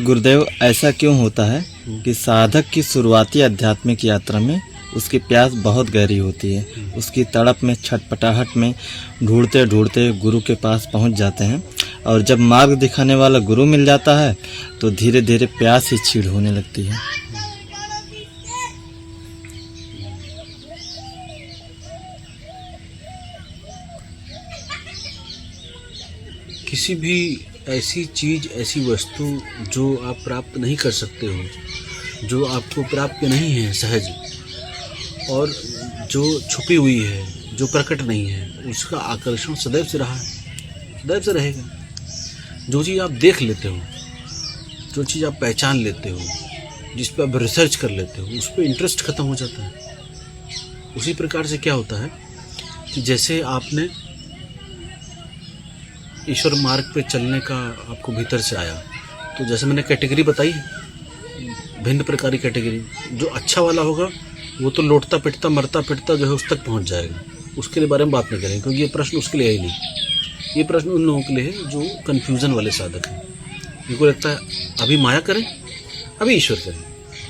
गुरुदेव, ऐसा क्यों होता है कि साधक की शुरुआती आध्यात्मिक यात्रा में उसकी प्यास बहुत गहरी होती है, उसकी तड़प में, छटपटाहट में ढूंढते ढूंढते गुरु के पास पहुंच जाते हैं, और जब मार्ग दिखाने वाला गुरु मिल जाता है तो धीरे धीरे प्यास ही क्षीण होने लगती है। किसी भी ऐसी चीज़, ऐसी वस्तु जो आप प्राप्त नहीं कर सकते हो, जो आपको प्राप्त नहीं है सहज, और जो छुपी हुई है, जो प्रकट नहीं है, उसका आकर्षण सदैव से रहा है, सदैव से रहेगा। जो चीज़ आप देख लेते हो, जो चीज़ आप पहचान लेते हो, जिस पर आप रिसर्च कर लेते हो, उस पर इंटरेस्ट ख़त्म हो जाता है। उसी प्रकार से क्या होता है कि जैसे आपने ईश्वर मार्ग पे चलने का आपको भीतर से आया, तो जैसे मैंने कैटेगरी बताई, भिन्न प्रकार की कैटेगरी, जो अच्छा वाला होगा वो तो लौटता पिटता मरता पिटता जो है उस तक पहुंच जाएगा, उसके लिए बारे में बात नहीं करेंगे, क्योंकि ये प्रश्न उसके लिए है ही नहीं। ये प्रश्न उन लोगों के लिए है जो कन्फ्यूज़न वाले साधक हैं, जिनको लगता है अभी माया करें अभी ईश्वर करें,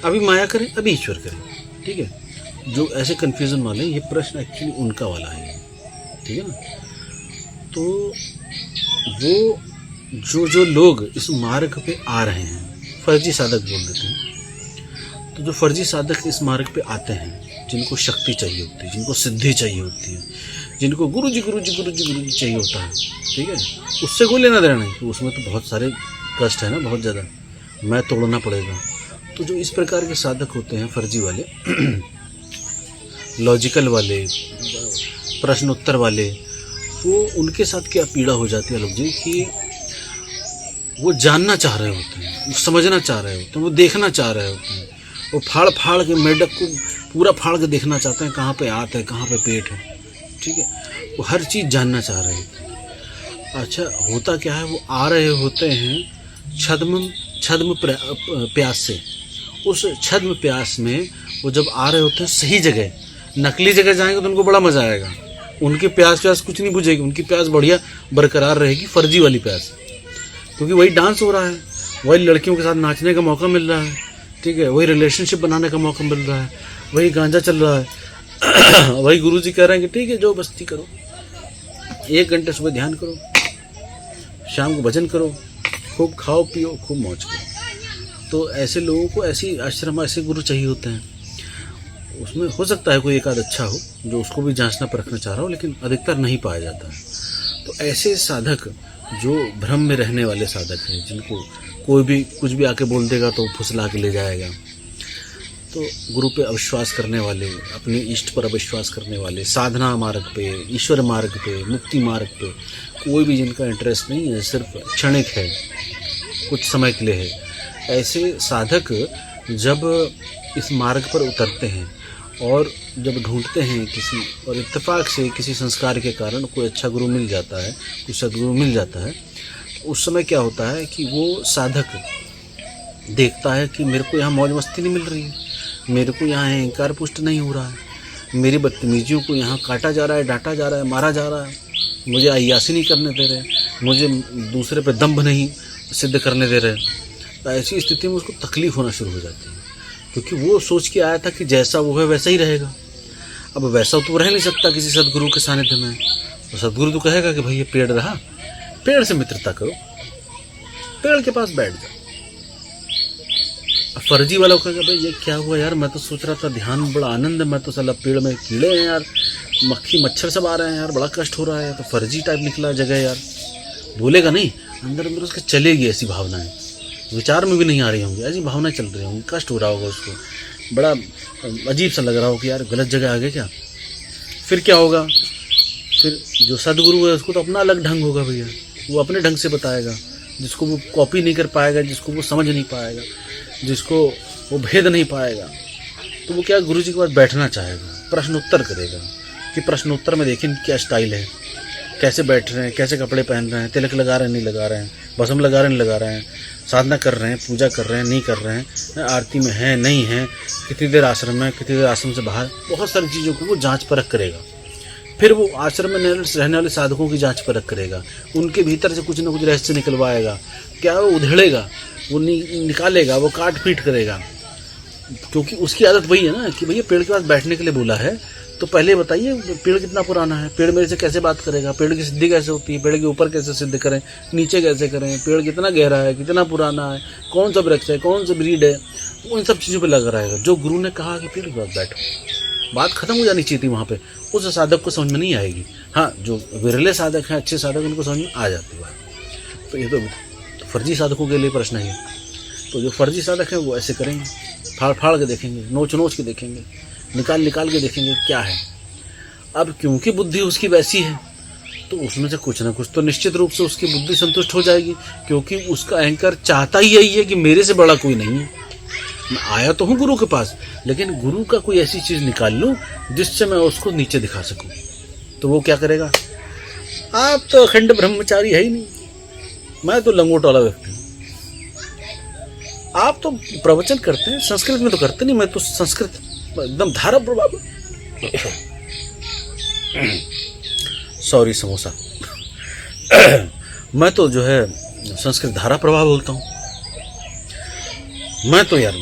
अभी माया करें अभी ईश्वर करें। ठीक है, जो ऐसे कन्फ्यूज़न वाले, ये प्रश्न एक्चुअली उनका वाला है। ठीक है ना। तो वो जो लोग इस मार्ग पे आ रहे हैं, फर्जी साधक बोल देते हैं, तो जो फर्जी साधक इस मार्ग पे आते हैं, जिनको शक्ति चाहिए होती है, जिनको सिद्धि चाहिए होती है, जिनको गुरुजी चाहिए होता है, ठीक है, उससे कोई लेना देना नहीं। तो उसमें तो बहुत सारे कष्ट है ना, बहुत ज़्यादा मैं तोड़ना पड़ेगा। तो जो इस प्रकार के साधक होते हैं, फर्जी वाले, लॉजिकल वाले, प्रश्नोत्तर वाले, वो उनके साथ क्या पीड़ा हो जाती है लोग जी, कि वो जानना चाह रहे होते हैं, वो समझना चाह रहे होते हैं, वो देखना चाह रहे होते हैं, वो फाड़ फाड़ के मेढक को पूरा फाड़ के देखना चाहते हैं, कहाँ पे आंत है, कहाँ पे पेट है। ठीक है, वो हर चीज़ जानना चाह रहे होते हैं। अच्छा, होता क्या है, वो आ रहे होते हैं छद्म प्यास से। उस छद्म प्यास में वो जब आ रहे होते हैं सही जगह, नकली जगह जाएंगे तो उनको बड़ा मज़ा आएगा, उनकी प्यास कुछ नहीं बुझेगी, उनकी प्यास बढ़िया बरकरार रहेगी, फर्जी वाली प्यास, क्योंकि वही डांस हो रहा है, वही लड़कियों के साथ नाचने का मौका मिल रहा है, ठीक है, वही रिलेशनशिप बनाने का मौका मिल रहा है, वही गांजा चल रहा है, वही गुरुजी कह रहे हैं कि ठीक है, जो बस्ती करो, 1 घंटे सुबह ध्यान करो, शाम को भजन करो, खूब खाओ पियो, खूब मौज करो। तो ऐसे लोगों को ऐसी आश्रम, ऐसे गुरु चाहिए होते हैं। उसमें हो सकता है कोई एक आध अच्छा हो जो उसको भी जांचना परखना चाह रहा हो, लेकिन अधिकतर नहीं पाया जाता है। तो ऐसे साधक जो भ्रम में रहने वाले साधक हैं, जिनको कोई भी कुछ भी आके बोल देगा तो फुसला के ले जाएगा, तो गुरु पे अविश्वास करने वाले, अपने इष्ट पर अविश्वास करने वाले, साधना मार्ग पे, ईश्वर मार्ग पे, मुक्ति मार्ग पे कोई भी जिनका इंटरेस्ट नहीं है, सिर्फ क्षणिक है, कुछ समय के लिए है, ऐसे साधक जब इस मार्ग पर उतरते हैं और जब ढूंढते हैं किसी, और इत्तेफाक से किसी संस्कार के कारण कोई अच्छा गुरु मिल जाता है, कोई सदगुरु मिल जाता है, तो उस समय क्या होता है कि वो साधक देखता है कि मेरे को यहाँ मौज मस्ती नहीं मिल रही है, मेरे को यहाँ अहंकार पुष्ट नहीं हो रहा है, मेरी बदतमीजियों को यहाँ काटा जा रहा है, डांटा जा रहा है, मारा जा रहा है, मुझे अय्यासी नहीं करने दे रहे, मुझे दूसरे पे दंभ नहीं सिद्ध करने दे रहे। तो ऐसी स्थिति में उसको तकलीफ़ होना शुरू हो जाती है, क्योंकि वो सोच के आया था कि जैसा वो है वैसा ही रहेगा। अब वैसा तो रह नहीं सकता किसी सदगुरु के सानिध्य में। तो सदगुरु तो कहेगा कि भाई ये पेड़ रहा, पेड़ से मित्रता करो, पेड़ के पास बैठ जाओ। फर्जी वाला कहेगा भाई ये क्या हुआ यार, मैं तो सोच रहा था ध्यान बड़ा आनंद है, मैं तो साला पेड़ में कीड़े हैं यार, मक्खी मच्छर सब आ रहे हैं यार, बड़ा कष्ट हो रहा है। तो फर्जी टाइप निकला जगह यार, बोलेगा नहीं, अंदर अंदर उसके चलेगी ऐसी भावनाएं, विचार में भी नहीं आ रही होंगी, ऐसी भावनाएं चल रही होंगी, कष्ट हो रहा होगा उसको, बड़ा अजीब सा लग रहा हो कि यार गलत जगह आ गए क्या। फिर क्या होगा, फिर जो सदगुरु है उसको तो अपना अलग ढंग होगा भैया, वो अपने ढंग से बताएगा, जिसको वो कॉपी नहीं कर पाएगा, जिसको वो समझ नहीं पाएगा, जिसको वो भेद नहीं पाएगा, तो वो क्या गुरुजी के पास बैठना चाहेगा, प्रश्नोत्तर करेगा कि प्रश्नोत्तर में देखिए क्या स्टाइल है, कैसे बैठ रहे हैं, कैसे कपड़े पहन रहे हैं, तिलक लगा रहे हैं नहीं लगा रहे हैं, भस्म लगा रहे हैं नहीं लगा रहे हैं, साधना कर रहे हैं, पूजा कर रहे हैं नहीं कर रहे हैं, आरती में है नहीं है, कितनी देर आश्रम में, कितनी देर आश्रम से बाहर, बहुत सारी चीज़ों को वो जांच परख करेगा। फिर वो आश्रम में रहने वाले साधकों की जांच परख करेगा, उनके भीतर से कुछ ना कुछ रहस्य निकलवाएगा, क्या वो उधेड़ेगा वो निकालेगा, वो काट पीट करेगा, क्योंकि उसकी आदत वही है ना कि भैया पेड़ के पास बैठने के लिए बोला है तो पहले बताइए पेड़ कितना पुराना है, पेड़ मेरे से कैसे बात करेगा, पेड़ की सिद्धि कैसे होती है, पेड़ के ऊपर कैसे सिद्ध करें, नीचे कैसे करें, पेड़ कितना गहरा है, कितना पुराना है, कौन सा वृक्ष है, कौन सा ब्रीड है, वो इन सब चीज़ों पे लगा रहेगा। जो गुरु ने कहा कि पेड़ के पास बैठो, बात खत्म हो जानी चाहिए थी वहाँ पे, उस साधक को समझ में नहीं आएगी। हाँ, जो विरले साधक हैं, अच्छे साधक, उनको समझ में आ जाती बात। तो ये तो फर्जी साधकों के लिए प्रश्न है। तो जो फर्जी साधक हैं वो ऐसे करेंगे, फाड़ फाड़ के देखेंगे, नोच नोच के देखेंगे, निकाल निकाल के देखेंगे क्या है। अब क्योंकि बुद्धि उसकी वैसी है तो उसमें से कुछ ना कुछ तो निश्चित रूप से उसकी बुद्धि संतुष्ट हो जाएगी, क्योंकि उसका अहंकार चाहता ही यही है कि मेरे से बड़ा कोई नहीं है। मैं आया तो हूँ गुरु के पास, लेकिन गुरु का कोई ऐसी चीज़ निकाल लूँ जिससे मैं उसको नीचे दिखा सकूँ। तो वो क्या करेगा, आप तो अखंड ब्रह्मचारी है ही नहीं, मैं तो लंगोट वाला व्यक्ति हूँ। आप तो प्रवचन करते हैं, संस्कृत में तो करते नहीं, मैं तो संस्कृत एकदम धारा प्रभाव। सॉरी समोसा। मैं तो जो है संस्कृत धारा प्रभाव बोलता हूँ। मैं तो यार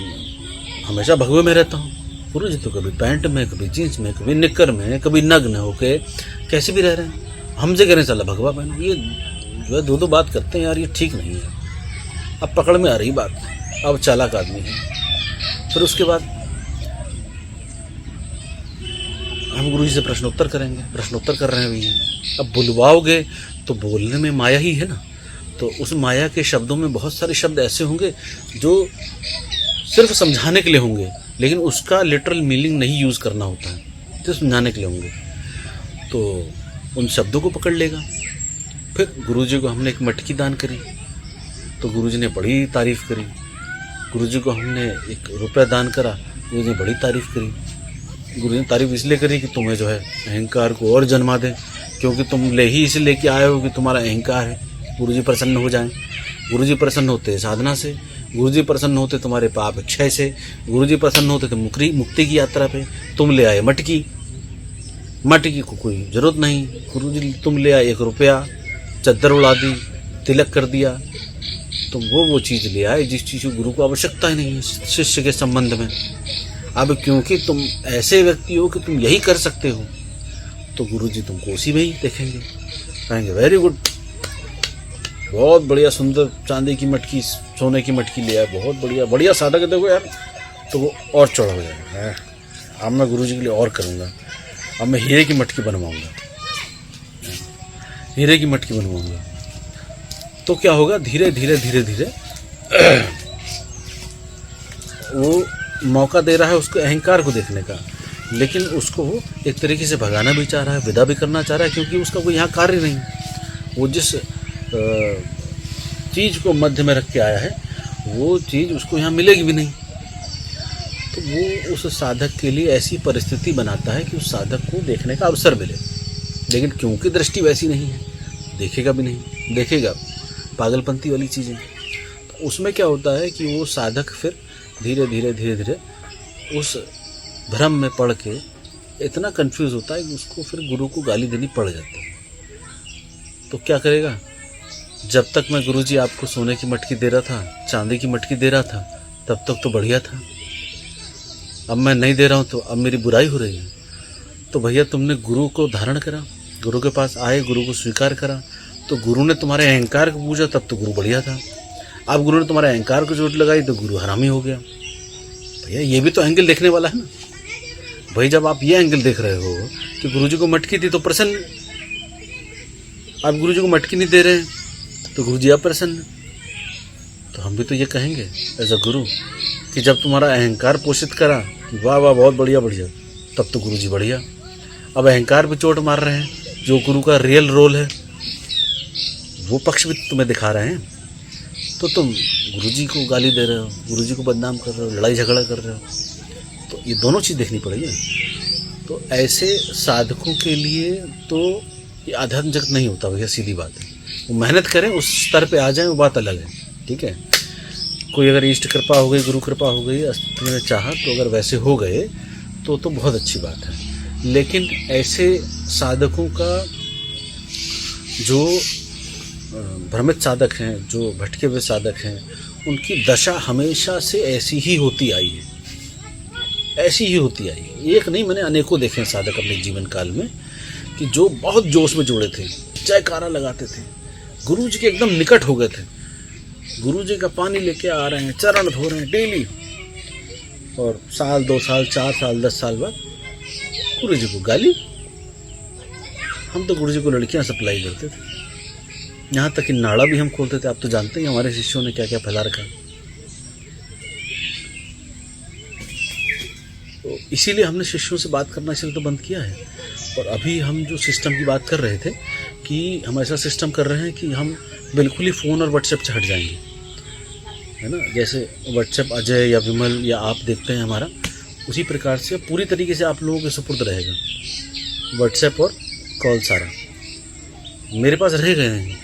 हमेशा भगवे में रहता हूँ। गुरु जी तो कभी पैंट में, कभी जीन्स में, कभी निक्कर में, कभी नग्न होके कैसे भी रह रहे हैं। हमसे कह रहे चला भगवा पहनो, ये जो है दो बात करते हैं यार, ये ठीक नहीं है। अब पकड़ में आ रही बात, अब चालाक आदमी है। फिर उसके बाद हम गुरु जी से प्रश्नोत्तर करेंगे, प्रश्नोत्तर कर रहे हैं भी हैं। अब बुलवाओगे तो बोलने में माया ही है ना, तो उस माया के शब्दों में बहुत सारे शब्द ऐसे होंगे जो सिर्फ समझाने के लिए होंगे, लेकिन उसका लिटरल मीनिंग नहीं यूज़ करना होता है, तो समझाने के लिए होंगे। तो उन शब्दों को पकड़ लेगा। फिर गुरुजी को हमने एक मटकी दान करी तो गुरुजी ने बड़ी तारीफ़ करी। गुरुजी को हमने 1 रुपया दान करा, गुरुजी ने बड़ी तारीफ़ करी। गुरुजी ने तारीफ़ इसलिए करी कि तुम्हें जो है अहंकार को और जन्मा दे, क्योंकि तुम ले ही इसे लेके आए हो कि तुम्हारा अहंकार है। गुरुजी प्रसन्न हो जाएं। गुरुजी प्रसन्न होते साधना से, गुरुजी प्रसन्न होते तुम्हारे पाप क्षय से, गुरुजी प्रसन्न होते तो मुक्ति की यात्रा पे। तुम ले आए मटकी, मटकी को कोई ज़रूरत नहीं, गुरुजी तुम ले आए 1 रुपया, चद्दर उड़ा दी, तिलक कर दिया, तुम वो चीज़ ले आए जिस चीज़ की गुरु को आवश्यकता ही नहीं है शिष्य के संबंध में। अब क्योंकि तुम ऐसे व्यक्ति हो कि तुम यही कर सकते हो, तो गुरुजी तुमको उसी में ही देखेंगे, कहेंगे वेरी गुड, बहुत बढ़िया, सुंदर चांदी की मटकी, सोने की मटकी लिया है, बहुत बढ़िया, बढ़िया साधक है देखो यार। तो वो और चौड़ा हो जाएगा, अब मैं गुरुजी के लिए और करूँगा, अब मैं हीरे की मटकी बनवाऊँगा, हीरे की मटकी बनवाऊँगा। तो क्या होगा, धीरे धीरे धीरे धीरे वो मौका दे रहा है उसको अहंकार को देखने का, लेकिन उसको वो एक तरीके से भगाना भी चाह रहा है, विदा भी करना चाह रहा है, क्योंकि उसका कोई यहाँ कार्य नहीं। वो जिस चीज़ को मध्य में रख के आया है वो चीज़ उसको यहाँ मिलेगी भी नहीं। तो वो उस साधक के लिए ऐसी परिस्थिति बनाता है कि उस साधक को देखने का अवसर मिले, लेकिन क्योंकि दृष्टि वैसी नहीं है, देखेगा भी नहीं, देखेगा पागलपंती वाली चीज़ें। तो उसमें क्या होता है कि वो साधक फिर धीरे धीरे धीरे धीरे उस भ्रम में पड़ के इतना कंफ्यूज होता है कि उसको फिर गुरु को गाली देनी पड़ जाती है। तो क्या करेगा, जब तक मैं गुरुजी आपको सोने की मटकी दे रहा था, चांदी की मटकी दे रहा था, तब तक तो बढ़िया था, अब मैं नहीं दे रहा हूँ तो अब मेरी बुराई हो रही है। तो भैया तुमने गुरु को धारण करा, गुरु के पास आए, गुरु को स्वीकार करा, तो गुरु ने तुम्हारे अहंकार को पूछा, तब तो गुरु बढ़िया था। अब गुरु ने तुम्हारे अहंकार को चोट लगाई तो गुरु हरामी हो गया। भैया ये भी तो एंगल देखने वाला है ना भाई। जब आप ये एंगल देख रहे हो कि गुरुजी को मटकी थी तो प्रसन्न, आप गुरुजी को मटकी नहीं दे रहे हैं तो गुरुजी अप्रसन्न। तो हम भी तो ये कहेंगे एज अ गुरु कि जब तुम्हारा अहंकार पोषित करा कि वाह वाह बहुत बढ़िया बढ़िया, तब तो गुरुजी बढ़िया। अब अहंकार पे चोट मार रहे हैं, जो गुरु का रियल रोल है वो पक्ष भी तुम्हें दिखा रहे हैं, तो तुम गुरुजी को गाली दे रहे हो, गुरुजी को बदनाम कर रहे हो, लड़ाई झगड़ा कर रहे हो। तो ये दोनों चीज़ देखनी पड़ेगी। तो ऐसे साधकों के लिए तो ये आध्यात्म जगत नहीं होता भैया, सीधी बात है। वो मेहनत करें, उस स्तर पे आ जाएं, वो बात अलग है, ठीक है। कोई अगर इष्ट कृपा हो गई, गुरु कृपा हो गई, अस्तित्व ने चाहा तो अगर वैसे हो गए तो बहुत अच्छी बात है। लेकिन ऐसे साधकों का जो भ्रमित साधक हैं, जो भटके हुए साधक हैं, उनकी दशा हमेशा से ऐसी ही होती आई है, ऐसी ही होती आई है। एक नहीं, मैंने अनेकों देखे हैं साधक अपने जीवन काल में कि जो बहुत जोश में जुड़े थे, जयकारा लगाते थे, गुरु जी के एकदम निकट हो गए थे, गुरु जी का पानी लेके आ रहे हैं, चरण धो रहे हैं डेली, और साल 2 साल 4 साल 10 साल बाद गुरु जी को गाली। हम तो गुरु जी को लड़कियां सप्लाई करते थे, यहाँ तक कि नाड़ा भी हम खोलते थे। आप तो जानते हैं हमारे शिष्यों ने क्या क्या फैला रखा है। तो इसीलिए हमने शिष्यों से बात करना इसलिए तो बंद किया है। और अभी हम जो सिस्टम की बात कर रहे थे कि हम ऐसा सिस्टम कर रहे हैं कि हम बिल्कुल ही फ़ोन और व्हाट्सएप से हट जाएंगे, है ना। जैसे व्हाट्सएप अजय या विमल या आप देखते हैं हमारा, उसी प्रकार से पूरी तरीके से आप लोगों के सुपुर्द रहेगा व्हाट्सएप और कॉल सारा मेरे पास रह गए हैं।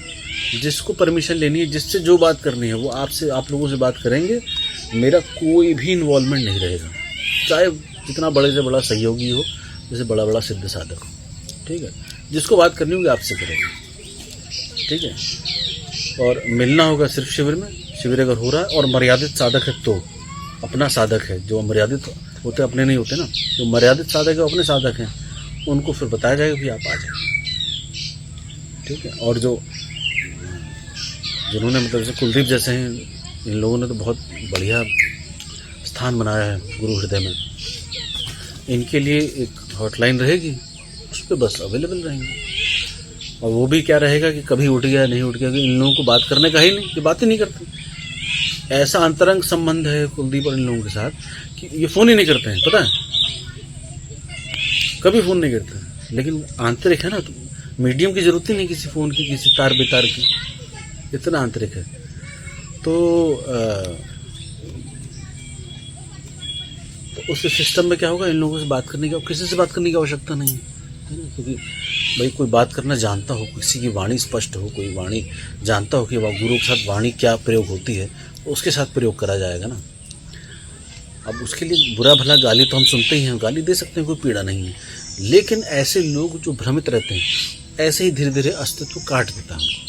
जिसको परमिशन लेनी है, जिससे जो बात करनी है वो आपसे, आप लोगों से बात करेंगे। मेरा कोई भी इन्वॉल्वमेंट नहीं रहेगा, चाहे जितना बड़े से बड़ा सहयोगी हो, जैसे बड़ा बड़ा सिद्ध साधक हो, ठीक है। जिसको बात करनी होगी आपसे करेंगे, ठीक है। और मिलना होगा सिर्फ शिविर में, शिविर अगर हो रहा है और मर्यादित साधक है तो अपना साधक है, जो मर्यादित होते अपने नहीं होते ना, जो मर्यादित साधक है अपने साधक हैं, उनको फिर बताया जाएगा कि आप आ जाए, ठीक है। और जो जिन्होंने मतलब जैसे कुलदीप जैसे हैं, इन लोगों ने तो बहुत बढ़िया स्थान बनाया है गुरु हृदय में। इनके लिए एक हॉटलाइन रहेगी, उस पर बस अवेलेबल रहेंगे। और वो भी क्या रहेगा कि कभी उठ गया नहीं उठ गया, कि इन लोगों को बात करने का ही नहीं, ये बात ही नहीं करते। ऐसा अंतरंग संबंध है कुलदीप और इन लोगों के साथ कि ये फ़ोन ही नहीं करते हैं, पता है, कभी फ़ोन नहीं करते हैं। लेकिन आंतरिक है ना, तो मीडियम की ज़रूरत ही नहीं किसी फ़ोन की, किसी तार बेतार की, इतना आंतरिक है। तो उस सिस्टम में क्या होगा, इन लोगों से बात करने की, किसी से बात करने की आवश्यकता नहीं है ना। क्योंकि भाई कोई बात करना जानता हो, किसी की वाणी स्पष्ट हो, कोई वाणी जानता हो कि वह गुरु के साथ वाणी क्या प्रयोग होती है, उसके साथ प्रयोग करा जाएगा ना। अब उसके लिए बुरा भला गाली तो हम सुनते ही हैं, गाली दे सकते हैं, कोई पीड़ा नहीं है। लेकिन ऐसे लोग जो भ्रमित रहते हैं, ऐसे ही धीरे धीरे अस्तित्व काट देता है हमको।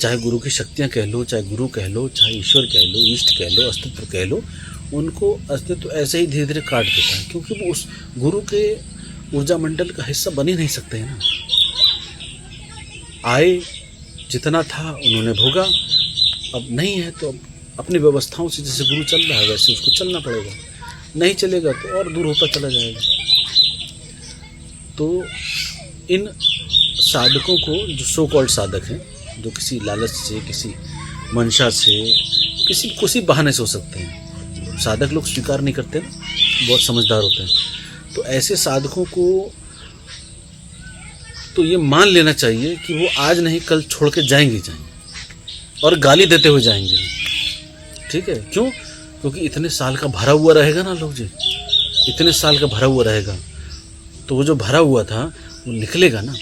चाहे गुरु की शक्तियाँ कह लो, चाहे गुरु कह लो, चाहे ईश्वर कह लो, इष्ट कह लो, अस्तित्व कह लो, उनको अस्तित्व ऐसे ही धीरे धीरे काट देता है। क्योंकि वो उस गुरु के ऊर्जा मंडल का हिस्सा बन ही नहीं सकते हैं ना। आए, जितना था उन्होंने भोगा, अब नहीं है तो अब अपनी व्यवस्थाओं से जैसे गुरु चल रहा है वैसे उसको चलना पड़ेगा। नहीं चलेगा तो और दूर होता चला जाएगा। तो इन साधकों को, जो सो कॉल्ड साधक हैं, जो किसी लालच से, किसी मंशा से, किसी बहाने से हो सकते हैं, साधक लोग स्वीकार नहीं करते ना, बहुत समझदार होते हैं। तो ऐसे साधकों को तो ये मान लेना चाहिए कि वो आज नहीं कल छोड़ के जाएंगे और गाली देते हुए जाएंगे, ठीक है। क्यों? क्योंकि इतने साल का भरा हुआ रहेगा ना लोग जी, इतने साल का भरा हुआ रहेगा, तो वो जो भरा हुआ था वो निकलेगा ना।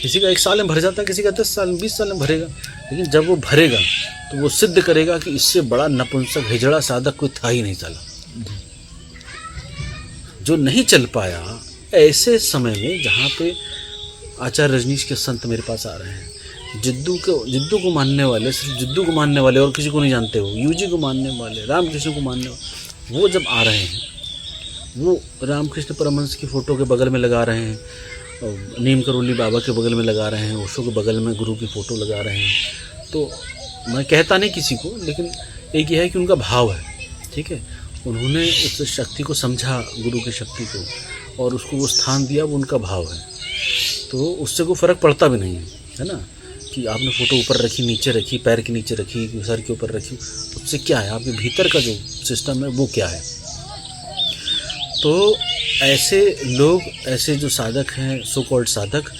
किसी का 1 साल में भर जाता है, किसी का 10 साल 20 साल में भरेगा। लेकिन जब वो भरेगा तो वो सिद्ध करेगा कि इससे बड़ा नपुंसक हिजड़ा साधक कोई था ही नहीं चला। जो नहीं चल पाया ऐसे समय में, जहाँ पे आचार्य रजनीश के संत मेरे पास आ रहे हैं, जिद्दू को मानने वाले, सिर्फ जिद्दू को मानने वाले और किसी को नहीं जानते हो, यूजी को मानने वाले, रामकृष्ण को मानने वाले, वो जब आ रहे हैं, वो रामकृष्ण परमहंस की फ़ोटो के बगल में लगा रहे हैं, नीम करोली बाबा के बगल में लगा रहे हैं, ओशो के बगल में गुरु की फ़ोटो लगा रहे हैं। तो मैं कहता नहीं किसी को, लेकिन एक ये है कि उनका भाव है, ठीक है। उन्होंने उस शक्ति को समझा, गुरु की शक्ति को, और उसको वो स्थान दिया, वो उनका भाव है। तो उससे कोई फ़र्क पड़ता भी नहीं है ना, कि आपने फ़ोटो ऊपर रखी, नीचे रखी, पैर के नीचे रखी, सर के ऊपर रखी, उससे क्या है, आपके भीतर का जो सिस्टम है वो क्या है। तो ऐसे लोग, ऐसे जो साधक हैं, सो कॉल्ड साधक,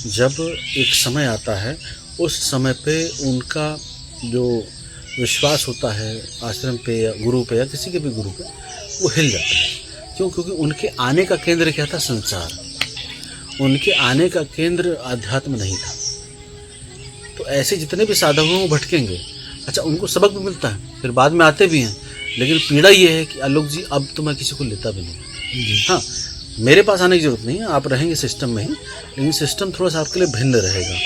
जब एक समय आता है, उस समय पे उनका जो विश्वास होता है आश्रम पे या गुरु पे या किसी के भी गुरु पे, वो हिल जाता है। क्यों? क्योंकि उनके आने का केंद्र क्या था? संसार। उनके आने का केंद्र आध्यात्म नहीं था। तो ऐसे जितने भी साधक हैं वो भटकेंगे। अच्छा, उनको सबक भी मिलता है, फिर बाद में आते भी हैं, लेकिन पीड़ा ये है कि आलोक जी अब तो मैं किसी को लेता भी नहीं। हाँ, मेरे पास आने की ज़रूरत नहीं है, आप रहेंगे सिस्टम में ही, लेकिन सिस्टम थोड़ा सा आपके लिए भिन्न रहेगा।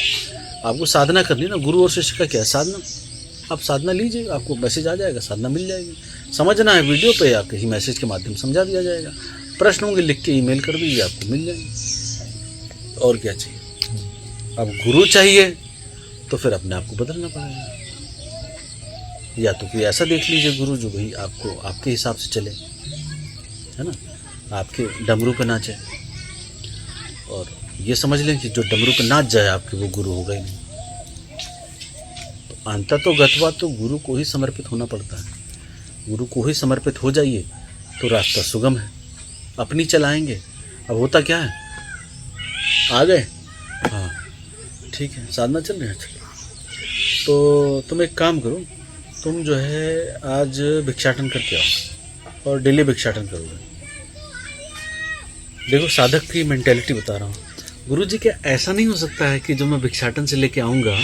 आपको साधना करनी ना, गुरु और शिष्य का क्या है, साधना। आप साधना लीजिए, आपको मैसेज आ जाएगा, साधना मिल जाएगी। समझना है वीडियो पे या कहीं मैसेज के माध्यम से समझा दिया जाएगा। प्रश्न होंगे लिख के ईमेल कर दीजिए, आपको मिल जाएंगे। और क्या चाहिए। अब गुरु चाहिए तो फिर अपने आप को बदलना पड़ेगा, या तो कोई ऐसा देख लीजिए गुरु जो भाई आपको आपके हिसाब से चले, है ना, आपके डमरू पे नाचे। और ये समझ लें कि जो डमरू पे नाच जाए आपके, वो गुरु होगा ही नहीं। तो अंततः तो गत्वा तो गुरु को ही समर्पित होना पड़ता है। गुरु को ही समर्पित हो जाइए तो रास्ता सुगम है, अपनी चलाएंगे। अब होता क्या है, आ गए, हाँ ठीक है, साधना चल रही है, तो तुम एक काम करो, तुम जो है आज भिक्षाटन करके आओ और डेली भिक्षाटन करोगे। देखो साधक की मेंटेलिटी बता रहा हूँ। गुरुजी क्या ऐसा नहीं हो सकता है कि जो मैं भिक्षाटन से लेके आऊँगा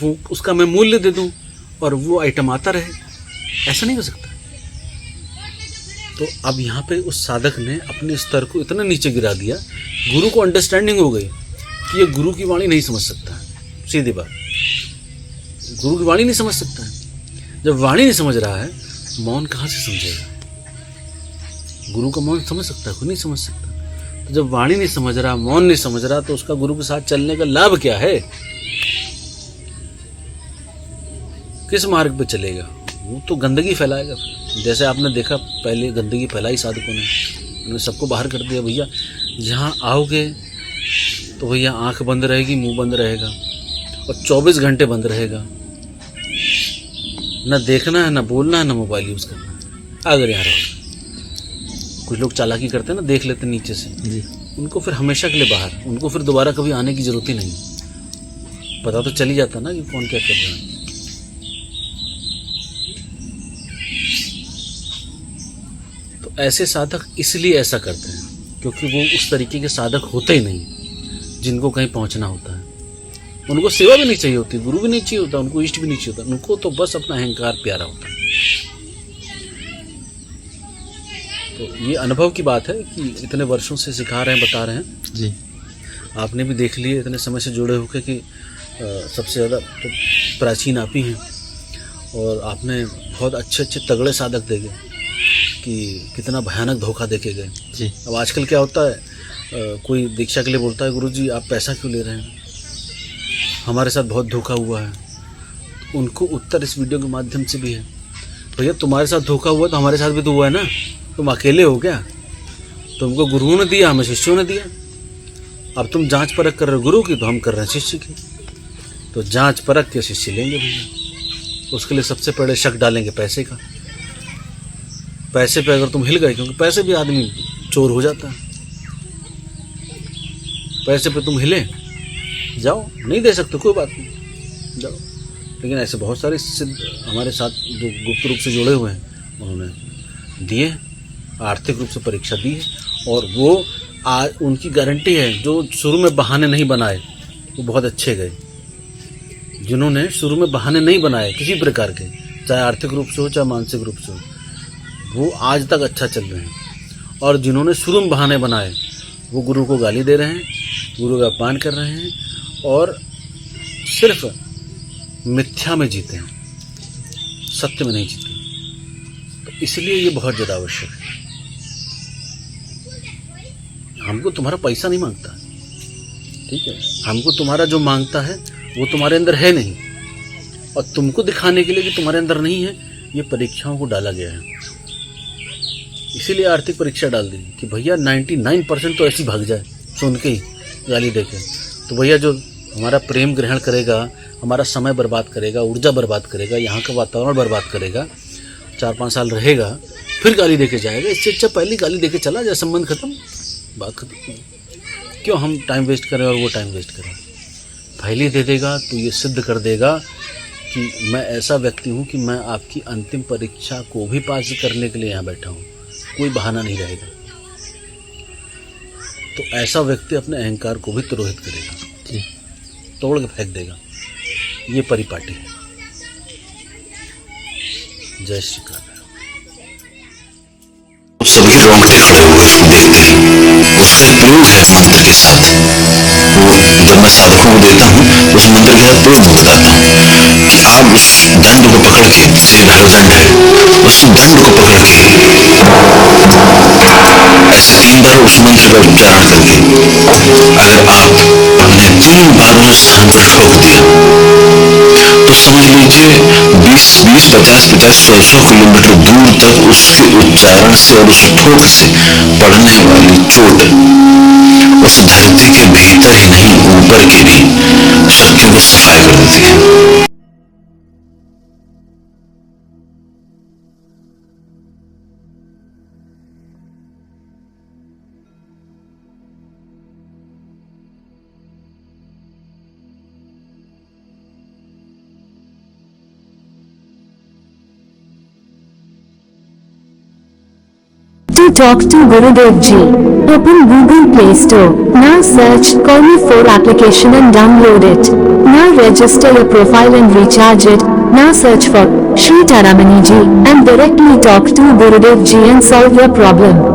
वो उसका मैं मूल्य दे दूँ और वो आइटम आता रहे? ऐसा नहीं हो सकता। तो अब यहाँ पे उस साधक ने अपने स्तर को इतना नीचे गिरा दिया, गुरु को अंडरस्टैंडिंग हो गई कि ये गुरु की वाणी नहीं समझ सकता है। सीधी बात, गुरु की वाणी नहीं समझ सकता है। जब वाणी नहीं समझ रहा है, मौन कहाँ से समझेगा? गुरु का मौन समझ सकता है, खुद नहीं समझ सकता। तो जब वाणी नहीं समझ रहा, मौन नहीं समझ रहा, तो उसका गुरु के साथ चलने का लाभ क्या है? किस मार्ग पे चलेगा? वो तो गंदगी फैलाएगा। जैसे आपने देखा पहले गंदगी फैलाई साधकों ने, उन्होंने सबको बाहर कर दिया। भैया जहाँ आओगे तो भैया आंख बंद रहेगी, मुंह बंद रहेगा और 24 घंटे बंद रहेगा। ना देखना है, ना बोलना है, ना मोबाइल यूज़ करना है। अगर यहाँ रहो, कुछ लोग चालाकी करते हैं ना, देख लेते नीचे से जी, उनको फिर हमेशा के लिए बाहर, उनको फिर दोबारा कभी आने की जरूरत ही नहीं। पता तो चल ही जाता ना कि कौन क्या कर रहा है। तो ऐसे साधक इसलिए ऐसा करते हैं क्योंकि वो उस तरीके के साधक होते ही नहीं जिनको कहीं पहुंचना होता है। उनको सेवा भी नहीं चाहिए होती, गुरु भी नहीं चाहिए होता, उनको इष्ट भी नहीं चाहिए होता, उनको तो बस अपना अहंकार प्यारा होता है। तो ये अनुभव की बात है कि इतने वर्षों से सिखा रहे हैं, बता रहे हैं जी। आपने भी देख लिए इतने समय से जुड़े होकर कि सबसे ज़्यादा तो प्राचीन आप ही हैं, और आपने बहुत अच्छे अच्छे तगड़े साधक देखे कि कितना भयानक धोखा देके गए जी। अब आजकल क्या होता है, कोई दीक्षा के लिए बोलता है गुरुजी आप पैसा क्यों ले रहे हैं, हमारे साथ बहुत धोखा हुआ है। उनको उत्तर इस वीडियो के माध्यम से भी है, भैया तुम्हारे साथ धोखा हुआ तो हमारे साथ भी तो हुआ है ना, तुम अकेले हो क्या? तुमको गुरुओं ने दिया, हमें शिष्यों ने दिया। अब तुम जांच परख कर रहे हो गुरु की, तो हम कर रहे हैं शिष्य की। तो जांच परख के शिष्य लेंगे भैया। उसके लिए सबसे पहले शक डालेंगे पैसे का। पैसे पे अगर तुम हिल गए, क्योंकि पैसे भी आदमी चोर हो जाता है, पैसे पे तुम हिले, जाओ, नहीं दे सकते कोई बात नहीं, जाओ। लेकिन ऐसे बहुत सारे सिद्ध हमारे साथ जो गुप्त रूप से जुड़े हुए हैं, उन्होंने दिए, आर्थिक रूप से परीक्षा दी है, और वो उनकी गारंटी है। जो शुरू में बहाने नहीं बनाए वो बहुत अच्छे गए। जिन्होंने शुरू में बहाने नहीं बनाए किसी प्रकार के, चाहे आर्थिक रूप से हो चाहे मानसिक रूप से हो, वो आज तक अच्छा चल रहे हैं। और जिन्होंने शुरू में बहाने बनाए वो गुरु को गाली दे रहे हैं, गुरु का अपमान कर रहे हैं, और सिर्फ मिथ्या में जीते हैं, सत्य में नहीं जीते। तो इसलिए ये बहुत ज़्यादा आवश्यक है। हमको तुम्हारा पैसा नहीं मांगता, ठीक है, हमको तुम्हारा जो मांगता है वो तुम्हारे अंदर है नहीं, और तुमको दिखाने के लिए कि तुम्हारे अंदर नहीं है, ये परीक्षाओं को डाला गया है। इसीलिए आर्थिक परीक्षा डाल दी कि भैया 99% तो ऐसी भाग जाए, सुन के ही गाली देके। तो भैया जो हमारा प्रेम ग्रहण करेगा, हमारा समय बर्बाद करेगा, ऊर्जा बर्बाद करेगा, यहाँ का वातावरण बर्बाद करेगा, 4-5 साल रहेगा, फिर गाली देके जाएगा। इससे अच्छा पहली गाली देके चला जाए, संबंध खत्म, बात खत्म। क्यों हम टाइम वेस्ट करें और वो टाइम वेस्ट करें? पहली दे देगा तो ये सिद्ध कर देगा कि मैं ऐसा व्यक्ति हूँ कि मैं आपकी अंतिम परीक्षा को भी पास करने के लिए यहाँ बैठा हूँ, कोई बहाना नहीं रहेगा। तो ऐसा व्यक्ति अपने अहंकार को भी तिरोहित करेगा, तोड़ के फेंक देगा। ये परिपाटी है। जय श्री कृष्ण। सभी रोंगटे खड़े हुए देखते हैं। उससे क्लोज है मंत्र के साथ, वो मैं साधकों को देता हूँ उस मंत्र के साथ पूर्ण बताता हूँ कि आप उस दंड को पकड़ के, जैसे नरदंड है, उस दंड को पकड़ के ऐसे 3 बार उस मंत्र का उच्चारण करके अगर आपने 3 बार उस स्थान पर ठोक दिया तो समझ लीजिए 20-20, 50-50, 100 किलोमीटर दूर तक उसके उच्चारण से और उस ठोक से पड़ने वाली चोट उस धरती के भीतर ही नहीं, ऊपर के भी शक्तियों को सफाई कर देती है। To talk to Gurudev Ji, open Google Play Store. Now search Call-Me4 application and download it. Now register your profile and recharge it. Now search for Shri Taramani Ji and directly talk to Gurudev Ji and solve your problem.